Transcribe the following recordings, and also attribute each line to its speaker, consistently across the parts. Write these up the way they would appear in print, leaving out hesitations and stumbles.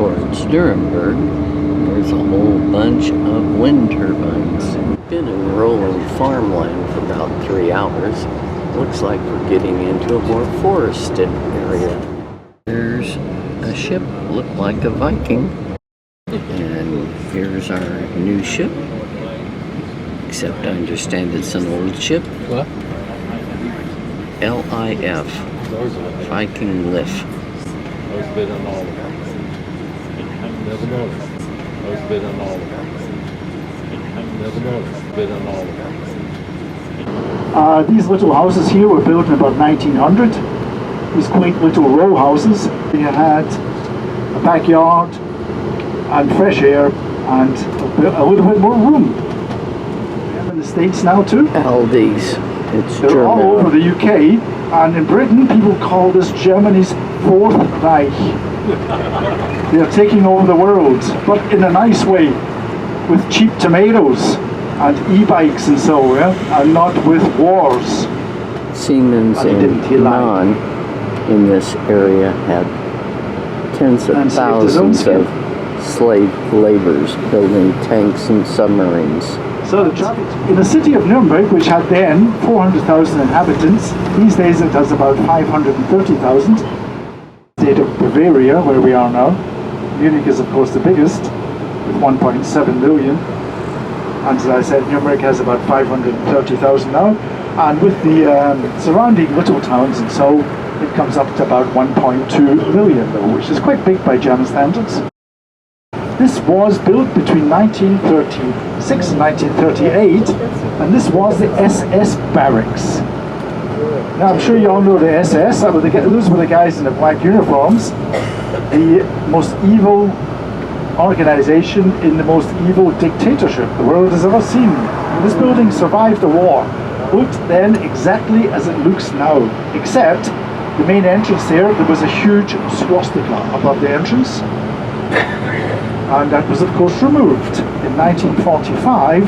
Speaker 1: towards Nuremberg, there's a whole bunch of wind turbines. Been in rolling farmland for about 3 hours. Looks like we're getting into a more forested area. There's a ship, looked like a Viking. And here's our new ship. Except I understand it's an old ship.
Speaker 2: What?
Speaker 1: LIF. Viking Lift.
Speaker 2: I was bid on all of them. Never noticed. I was bid on all of them. Never noticed. Bid on all of them.
Speaker 3: These little houses here were built in about 1900. These quaint little row houses. They had a backyard and fresh air and a little bit more room. They're in the States now too.
Speaker 1: Aldi's. It's
Speaker 3: They're
Speaker 1: German.
Speaker 3: all over the UK, and in Britain people call this Germany's Fourth Reich. They're taking over the world, but in a nice way, with cheap tomatoes and e-bikes and so, and not with wars.
Speaker 1: Siemens and MAN in this area had tens of thousands of slave laborers building tanks and submarines.
Speaker 3: So in the city of Nuremberg, which had then 400,000 inhabitants, these days it has about 530,000. State of Bavaria, where we are now. Munich is of course the biggest, with 1.7 million. And as I said, Nuremberg has about 530,000 now. And with the surrounding little towns and so, it comes up to about 1.2 million though, which is quite big by German standards. This was built between 1936 and 1938, and this was the SS barracks. Now I'm sure you all know the SS, those were the guys in the black uniforms, the most evil organization in the most evil dictatorship the world has ever seen. And this building survived the war, looked then exactly as it looks now, except the main entrance there was a huge swastika above the entrance. And that was of course removed in 1945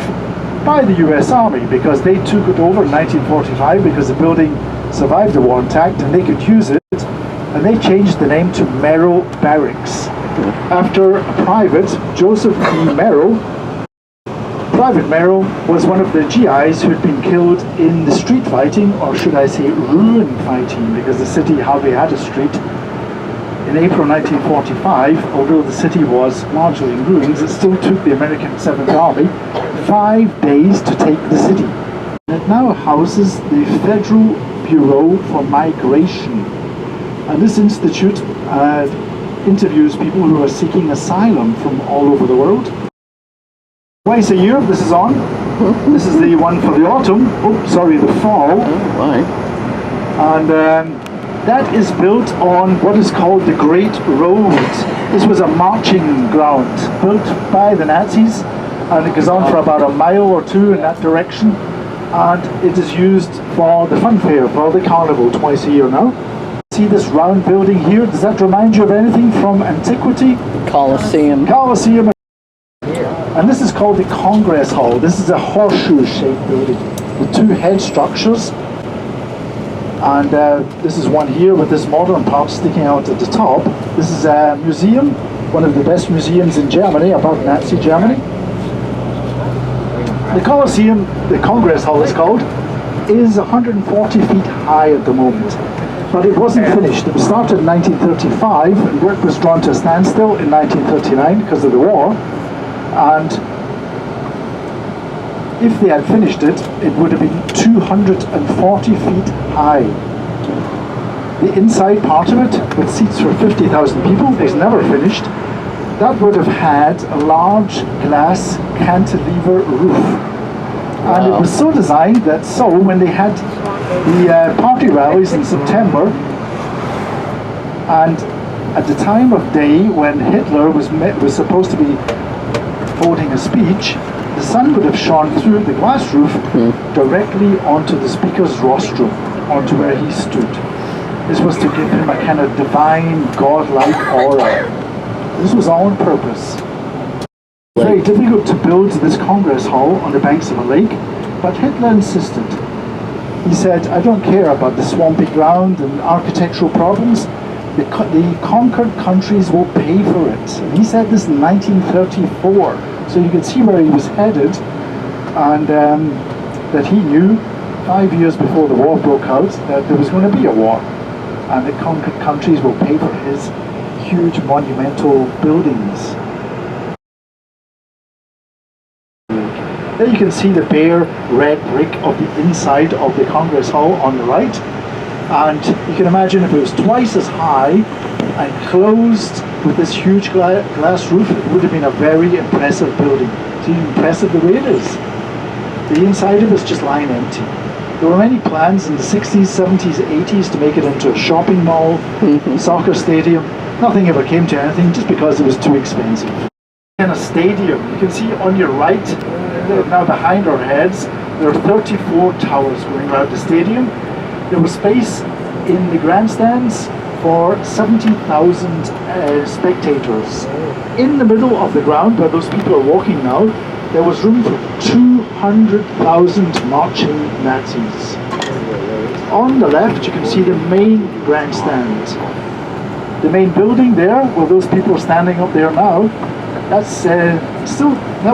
Speaker 3: by the US Army, because they took it over in 1945 because the building survived the war intact and they could use it, and they changed the name to Merrill Barracks after a private, Joseph E. Merrill. Private Merrill was one of the GIs who had been killed in the street fighting, or should I say ruin fighting, because the city hardly had a street. In April 1945, although the city was largely in ruins, it still took the American 7th Army 5 days to take the city. It now houses the Federal Bureau for Migration. And this institute interviews people who are seeking asylum from all over the world. Twice a year this is on. This is the one for the autumn. Oh, sorry, the fall.
Speaker 1: Right.
Speaker 3: And that is built on what is called the Great Road. This was a marching ground built by the Nazis, and it goes on for about a mile or two in that direction, and it is used for the fun fair, for the carnival twice a year now. See this round building here? Does that remind you of anything from antiquity?
Speaker 1: Colosseum.
Speaker 3: Colosseum. And this is called the Congress Hall. This is a horseshoe-shaped building with two head structures. And this is one here with this modern part sticking out at the top. This is a museum, one of the best museums in Germany, about Nazi Germany. The Colosseum, the Congress Hall is called, is 140 feet high at the moment. But it wasn't finished. It was started in 1935, and work was drawn to a standstill in 1939 because of the war. And if they had finished it, it would have been 240 feet high. The inside part of it, with seats for 50,000 people, was never finished. That would have had a large glass cantilever roof. And it was so designed that when they had the party rallies in September, and at the time of day when Hitler was supposed to be holding a speech, the sun would have shone through the glass roof directly onto the speaker's rostrum, onto where he stood. This was to give him a kind of divine, godlike aura. This was all on purpose. Very difficult to build this Congress Hall on the banks of a lake, but Hitler insisted. He said, I don't care about the swampy ground and architectural problems. the conquered countries will pay for it. And he said this in 1934. So you can see where he was headed, and that he knew 5 years before the war broke out that there was going to be a war, and the conquered countries will pay for his huge monumental buildings. There you can see the bare red brick of the inside of the Congress Hall on the right, and you can imagine if it was twice as high and closed with this huge glass roof, it would have been a very impressive building. See how impressive the way it is? The inside of it is just lying empty. There were many plans in the 60s, 70s, 80s to make it into a shopping mall, soccer stadium. Nothing ever came to anything just because it was too expensive. In a stadium, you can see on your right, now behind our heads, there are 34 towers going around the stadium. There was space in the grandstands for 70,000 spectators. In the middle of the ground where those people are walking now, there was room for 200,000 marching Nazis. On the left you can see the main grandstand. The main building there, where those people are standing up there now, that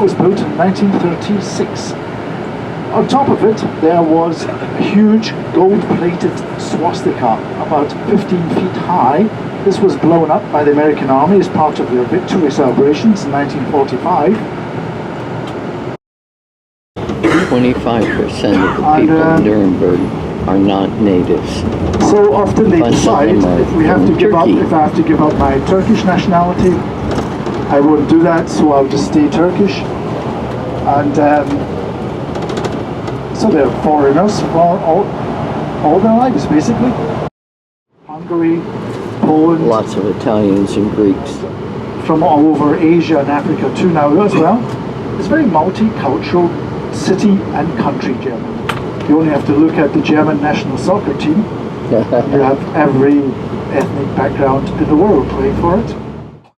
Speaker 3: was built in 1936. On top of it, there was a huge gold-plated swastika, about 15 feet high. This was blown up by the American Army as part of their victory celebrations in 1945.
Speaker 1: 25% of the people in Nuremberg are not natives.
Speaker 3: So often they decide if I have to give up my Turkish nationality, I won't do that, so I'll just stay Turkish. And so they're foreigners for all their lives, basically. Hungary, Poland.
Speaker 1: Lots of Italians and Greeks.
Speaker 3: From all over Asia and Africa too now as well. It's a very multicultural city and country, Germany. You only have to look at the German national soccer team. You have every ethnic background in the world playing for it.